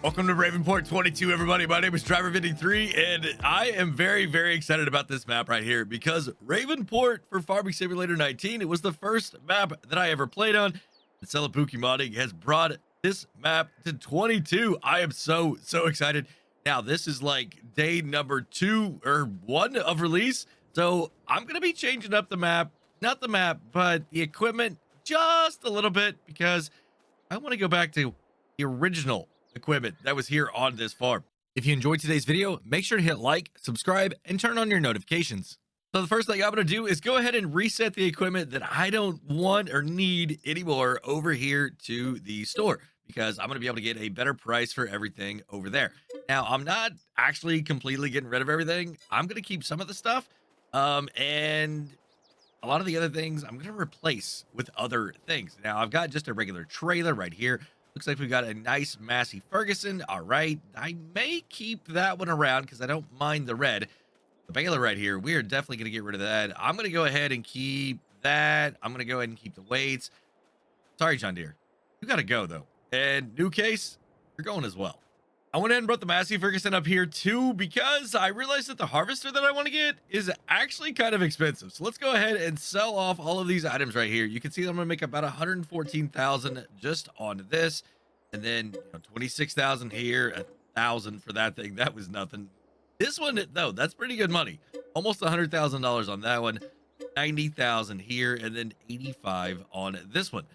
Welcome to Ravenport 22, everybody. My name is Driver53, and I am very, very excited about this map right here because Ravenport for Farming Simulator 19, it was the first map that I ever played on. And Celebuki Modding has brought this map to 22. I am so excited. Now, this is like day number 2 or 1 of release, so I'm going to be changing up the map, not the map, but the equipment just a little bit because I want to go back to the original equipment that was here on this farm. If you enjoyed today's video, make sure to hit like, subscribe, and turn on your notifications. So the first thing I'm going to do is go ahead and reset the equipment that I don't want or need anymore over here to the store because I'm going to be able to get a better price for everything over there. Now, I'm not actually completely getting rid of everything. I'm going to keep some of the stuff and a lot of the other things I'm going to replace with other things. Now, I've got just a regular trailer right here. Looks like we got a nice Massey Ferguson. All right. I may keep that one around because I don't mind the red. The baler right here, we are definitely going to get rid of that. I'm going to go ahead and keep that. I'm going to go ahead and keep the weights. Sorry, John Deere. You got to go, though. And new case, you're going as well. I went ahead and brought the Massey Ferguson up here too because I realized that the harvester that I want to get is actually kind of expensive. So let's go ahead and sell off all of these items right here. You can see that I'm going to make about 114,000 just on this, and then 26,000 here, 1,000 for that thing. That was nothing. This one though, that's pretty good money. Almost $100,000 on that one, 90,000 here, and then 85 on this one.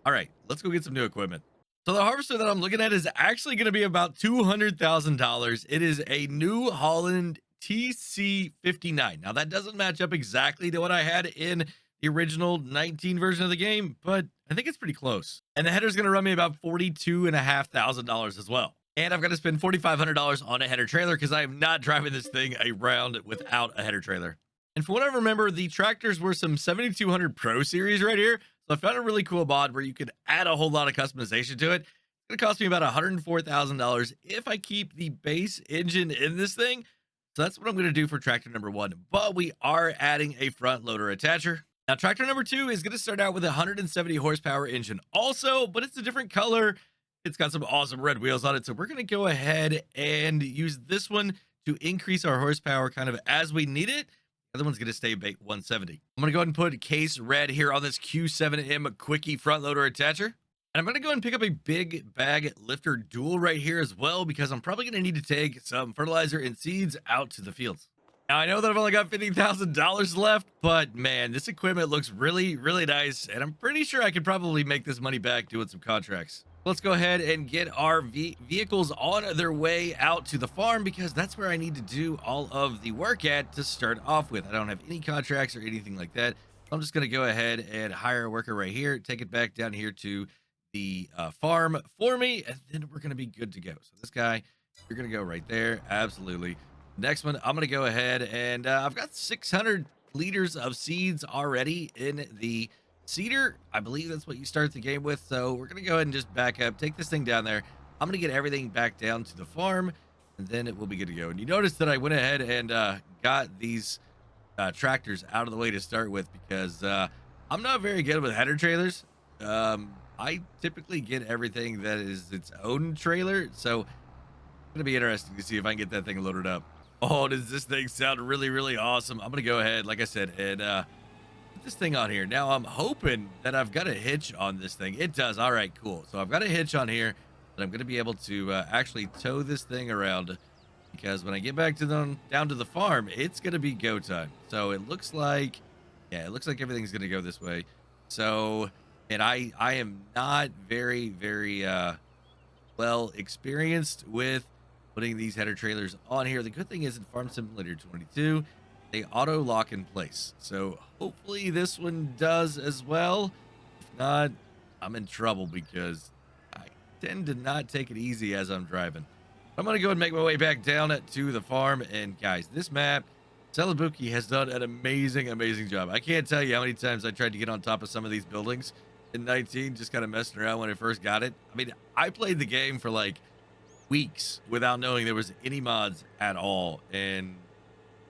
All right, let's go get some new equipment. So the harvester that I'm looking at is actually going to be about $200,000. It is a New Holland TC59. Now that doesn't match up exactly to what I had in the original 19 version of the game, but I think it's pretty close. And the header is going to run me about $42,500 as well. And I've got to spend $4,500 on a header trailer because I am not driving this thing around without a header trailer. And from what I remember, the tractors were some 7200 Pro Series right here. So I found a really cool mod where you could add a whole lot of customization to it. It's going to cost me about $104,000 if I keep the base engine in this thing. So that's what I'm going to do for tractor number 1. But we are adding a front loader attacher. Now, tractor number 2 is going to start out with a 170 horsepower engine also, but it's a different color. It's got some awesome red wheels on it. So we're going to go ahead and use this one to increase our horsepower kind of as we need it. The other one's going to stay 170. I'm going to go ahead and put case red here on this Q7M Quickie front loader attacher. And I'm going to go ahead and pick up a big bag lifter dual right here as well, because I'm probably going to need to take some fertilizer and seeds out to the fields. Now, I know that I've only got $50,000 left, but man, this equipment looks really nice. And I'm pretty sure I could probably make this money back doing some contracts. Let's go ahead and get our vehicles on their way out to the farm because that's where I need to do all of the work at to start off with. I don't have any contracts or anything like that. I'm just going to go ahead and hire a worker right here, take it back down here to the farm for me, and then we're going to be good to go. So this guy, you're going to go right there. Absolutely. Next one, I'm going to go ahead and I've got 600 liters of seeds already in the seeder. I believe that's what you start the game with. So we're going to go ahead and just back up, take this thing down there. I'm going to get everything back down to the farm, and then it will be good to go. And you notice that I went ahead and got these tractors out of the way to start with because I'm not very good with header trailers. I typically get everything that is its own trailer. So it's going to be interesting to see if I can get that thing loaded up. Oh, does this thing sound really awesome? I'm going to go ahead, like I said, and put this thing on here. Now, I'm hoping that I've got a hitch on this thing. It does. All right, cool. So I've got a hitch on here that I'm going to be able to actually tow this thing around because when I get back to down to the farm, it's going to be go time. So it looks like, yeah, it looks like everything's going to go this way. So, and I am not very well experienced with putting these header trailers on here. The good thing is in Farm Simulator 22, they auto lock in place. So hopefully this one does as well. If not, I'm in trouble because I tend to not take it easy as I'm driving. I'm going to go and make my way back down to the farm. And guys, this map, Celebuki has done an amazing job. I can't tell you how many times I tried to get on top of some of these buildings in 19, just kind of messing around when I first got it. I mean, I played the game for like weeks without knowing there was any mods at all, and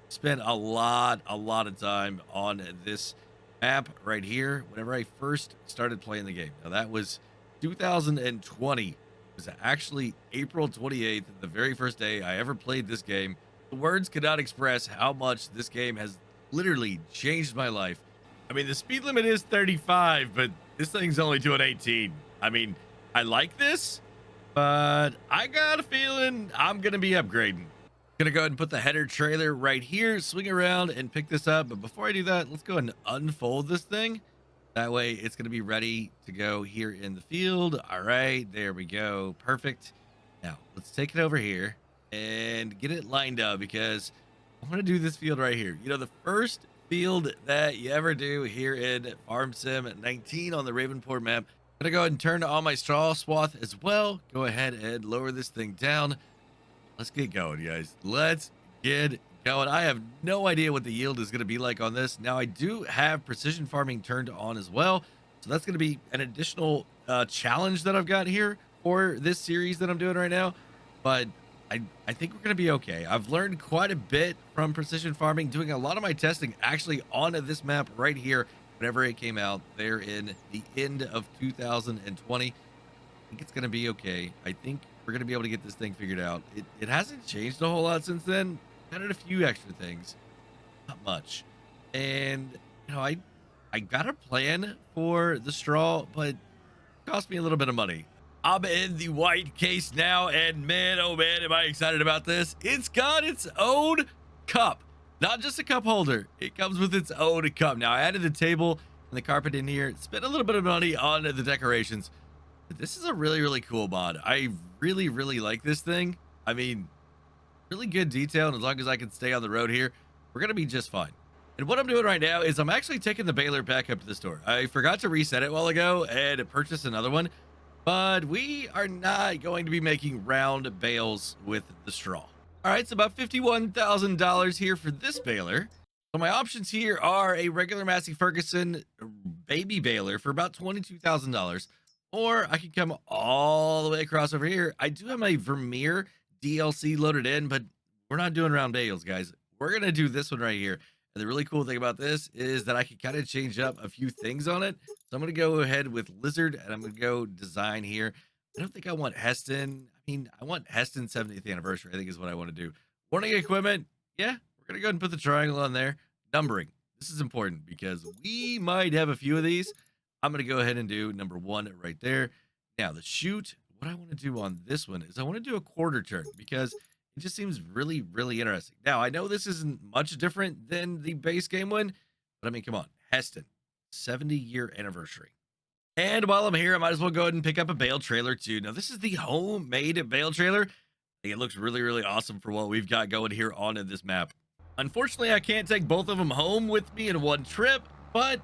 spent a lot of time on this map right here whenever I first started playing the game. Now that was 2020 was actually April 28th, the very first day I ever played this game. The words cannot express how much this game has literally changed my life. I mean, the speed limit is 35, but this thing's only doing 18. I mean, I like this, but I got a feeling I'm going to be upgrading. Gonna go ahead and put the header trailer right here, swing around and pick this up. But before I do that, let's go ahead and unfold this thing. That way it's going to be ready to go here in the field. All right, there we go. Perfect. Now let's take it over here and get it lined up because I want to do this field right here. You know, the first field that you ever do here in Farm Sim 19 on the Ravenport map. I'm going to go ahead and turn on my straw swath as well. Go ahead and lower this thing down. Let's get going, guys. Let's get going. I have no idea what the yield is going to be like on this. Now, I do have precision farming turned on as well. So that's going to be an additional challenge that I've got here for this series that I'm doing right now. But I think we're going to be okay. I've learned quite a bit from precision farming, doing a lot of my testing actually on this map right here whenever it came out there in the end of 2020. I think it's going to be okay. I think we're going to be able to get this thing figured out. It hasn't changed a whole lot since then. Added a few extra things, not much. And, you know, I got a plan for the straw, but it cost me a little bit of money. I'm in the white case now, and man, oh man, am I excited about this. It's got its own cup, not just a cup holder. It comes with its own cup. Now, I added the table and the carpet in here, spent a little bit of money on the decorations. This is a really, really cool mod. I really, really like this thing. I mean, really good detail, and as long as I can stay on the road here, we're going to be just fine. And what I'm doing right now is I'm actually taking the baler back up to the store. I forgot to reset it a while ago and purchase another one, but we are not going to be making round bales with the straw. All right, it's about $51,000 here for this baler. So my options here are a regular Massey Ferguson baby baler for about $22,000. Or I can come all the way across over here. I do have my Vermeer DLC loaded in, but we're not doing round bales, guys. We're going to do this one right here. And the really cool thing about this is that I can kind of change up a few things on it. So I'm going to go ahead with Lizard, and I'm going to go design here. I don't think I want Heston. I mean, I want Heston's 70th anniversary, I think is what I want to do. Warning equipment. Yeah, we're going to go ahead and put the triangle on there. Numbering. This is important because we might have a few of these. I'm going to go ahead and do number 1 right there. Now, the chute, what I want to do on this one is I want to do a quarter turn because it just seems really, really interesting. Now, I know this isn't much different than the base game one, but I mean, come on. Heston, 70-year anniversary. And while I'm here, I might as well go ahead and pick up a bale trailer too. Now, this is the homemade bale trailer. I think it looks really, really awesome for what we've got going here on this map. Unfortunately, I can't take both of them home with me in one trip, but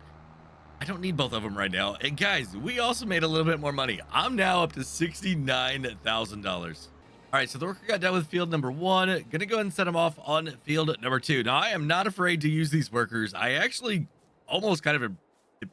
I don't need both of them right now. And guys, we also made a little bit more money. I'm now up to $69,000. All right, so the worker got done with field number 1. Gonna go ahead and set him off on field number 2. Now, I am not afraid to use these workers. I actually almost kind of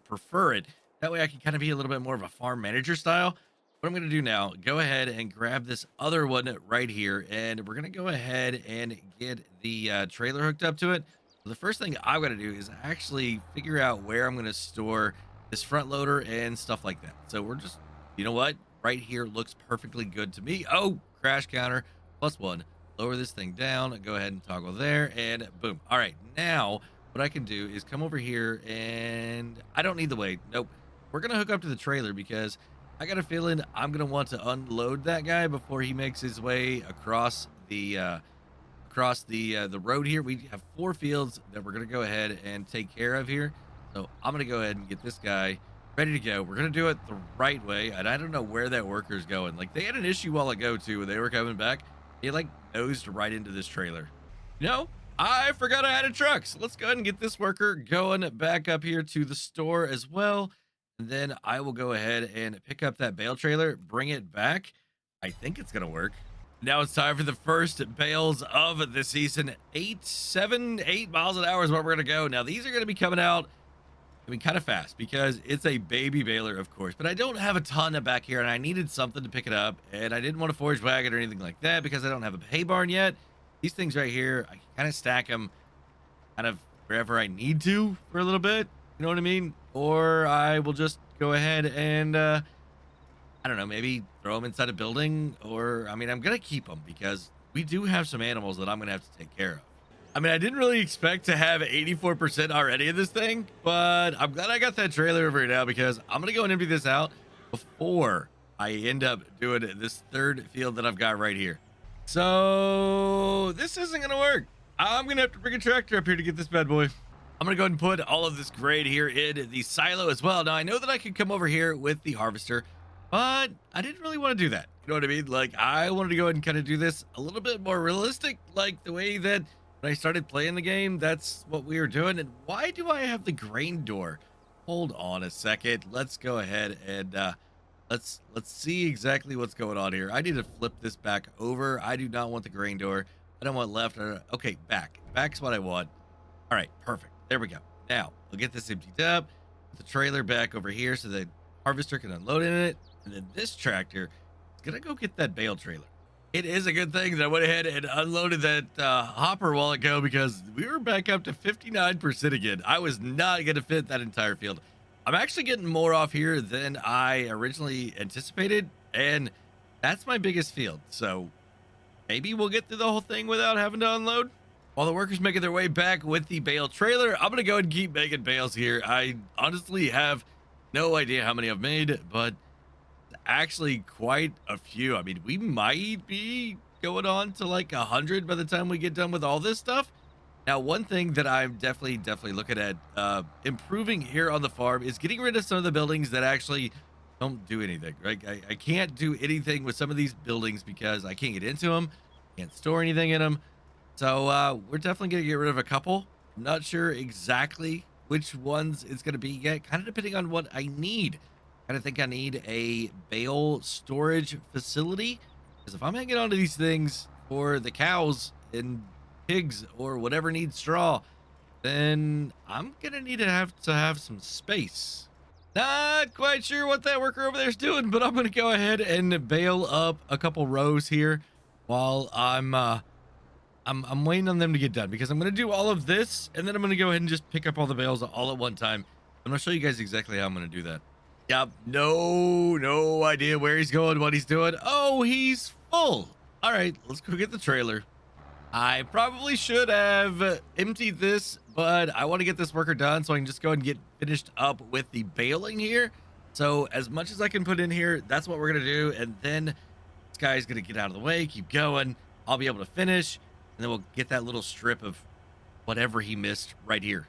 prefer it. That way I can kind of be a little bit more of a farm manager style. What I'm gonna do now, go ahead and grab this other one right here, and we're gonna go ahead and get the trailer hooked up to it. So the first thing I've got to do is actually figure out where I'm going to store this front loader and stuff like that. So we're just, you know what? Right here looks perfectly good to me. Oh, crash counter +1. Lower this thing down. Go ahead and toggle there and boom. All right. Now what I can do is come over here and I don't need the weight. Nope. We're going to hook up to the trailer because I got a feeling I'm going to want to unload that guy before he makes his way across the road here. We have 4 fields that we're going to go ahead and take care of here. So I'm going to go ahead and get this guy ready to go. We're going to do it the right way. And I don't know where that worker's going. Like, they had an issue while ago too when they were coming back. He like nosed right into this trailer. You know, I forgot I had a truck. So let's go ahead and get this worker going back up here to the store as well. And then I will go ahead and pick up that bale trailer, bring it back. I think it's going to work. Now it's time for the first bales of the season. 8 miles an hour is where we're going to go. Now, these are going to be coming out, I mean, kind of fast because it's a baby baler, of course. But I don't have a ton of back here, and I needed something to pick it up. And I didn't want a forage wagon or anything like that because I don't have a hay barn yet. These things right here, I can kind of stack them kind of wherever I need to for a little bit. You know what I mean? Or I will just go ahead and I don't know, maybe throw them inside a building, or I mean, I'm gonna keep them because we do have some animals that I'm gonna have to take care of. I mean, I didn't really expect to have 84% already in this thing, but I'm glad I got that trailer over here now because I'm gonna go and empty this out before I end up doing this third field that I've got right here. So this isn't gonna work. I'm gonna have to bring a tractor up here to get this bad boy. I'm gonna go ahead and put all of this grain here in the silo as well. Now I know that I could come over here with the harvester, but I didn't really want to do that. You know what I mean? Like I wanted to go ahead and kind of do this a little bit more realistic, like the way that when I started playing the game, that's what we were doing. And why do I have the grain door? Hold on a second. Let's go ahead and let's see exactly what's going on here. I need to flip this back over. I do not want the grain door. I don't want left. Okay, back. Back's what I want. All right, perfect. There we go. Now we'll get this emptied up. Put the trailer back over here so the harvester can unload in it, and then this tractor is gonna go get that bale trailer. It is a good thing that I went ahead and unloaded that hopper a while ago because we were back up to 59% again. I was not gonna fit that entire field. I'm actually getting more off here than I originally anticipated, and that's my biggest field. So maybe we'll get through the whole thing without having to unload. While the workers making their way back with the bale trailer, I'm gonna go ahead and keep making bales here. I honestly have no idea how many I've made, but actually quite a few. I mean, we might be going on to like 100 by the time we get done with all this stuff. Now, one thing that I'm definitely looking at improving here on the farm is getting rid of some of the buildings that actually don't do anything, right? I can't do anything with some of these buildings because I can't get into them, can't store anything in them. So we're definitely going to get rid of a couple. I'm not sure exactly which ones it's going to be yet, kind of depending on what I need. I think I need a bale storage facility because if I'm hanging on to these things for the cows and pigs or whatever needs straw, then I'm gonna need to have some space. Not quite sure what that worker over there is doing, but I'm gonna go ahead and bale up a couple rows here while I'm waiting on them to get done because I'm gonna do all of this and then I'm gonna go ahead and just pick up all the bales all at one time. I'm gonna show you guys exactly how I'm gonna do that. Yep, no idea where he's going, what he's doing. Oh, he's full. All right, let's go get the trailer. I probably should have emptied this, but I want to get this worker done so I can just go and get finished up with the baling here. So as much as I can put in here, that's what we're going to do. And then this guy's going to get out of the way, keep going. I'll be able to finish, and then we'll get that little strip of whatever he missed right here.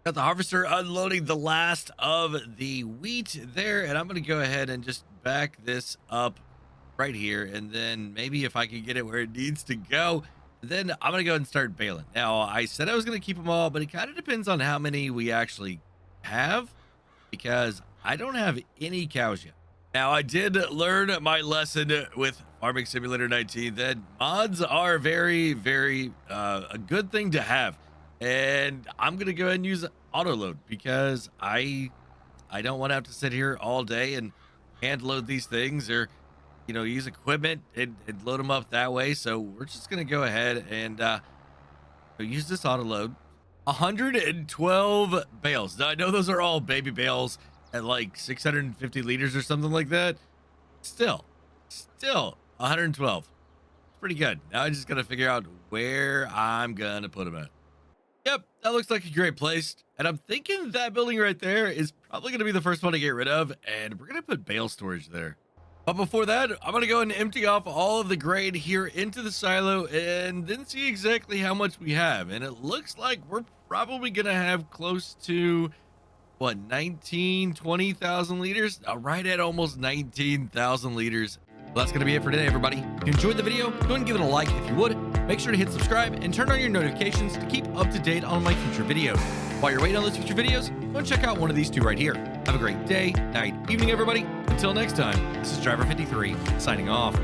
Got the harvester unloading the last of the wheat there, and I'm going to go ahead and just back this up right here. And then maybe if I can get it where it needs to go, then I'm going to go ahead and start baling. Now, I said I was going to keep them all, but it kind of depends on how many we actually have because I don't have any cows yet. Now, I did learn my lesson with Farming Simulator 19 that mods are very, very a good thing to have. And I'm going to go ahead and use auto load because I don't want to have to sit here all day and hand load these things or, you know, use equipment and load them up that way. So we're just going to go ahead and use this auto load. 112 bales. Now, I know those are all baby bales at like 650 liters or something like that. Still 112. It's pretty good. Now I just got to figure out where I'm going to put them at. Yep, that looks like a great place. And I'm thinking that building right there is probably going to be the first one to get rid of. And we're going to put bale storage there. But before that, I'm going to go and empty off all of the grain here into the silo and then see exactly how much we have. And it looks like we're probably going to have close to, what, 20,000 liters? Right at almost 19,000 liters. Well, that's going to be it for today, everybody. If you enjoyed the video, go ahead and give it a like if you would. Make sure to hit subscribe and turn on your notifications to keep up to date on my future videos. While you're waiting on those future videos, go and check out one of these two right here. Have a great day, night, evening, everybody. Until next time, this is Driver53 signing off.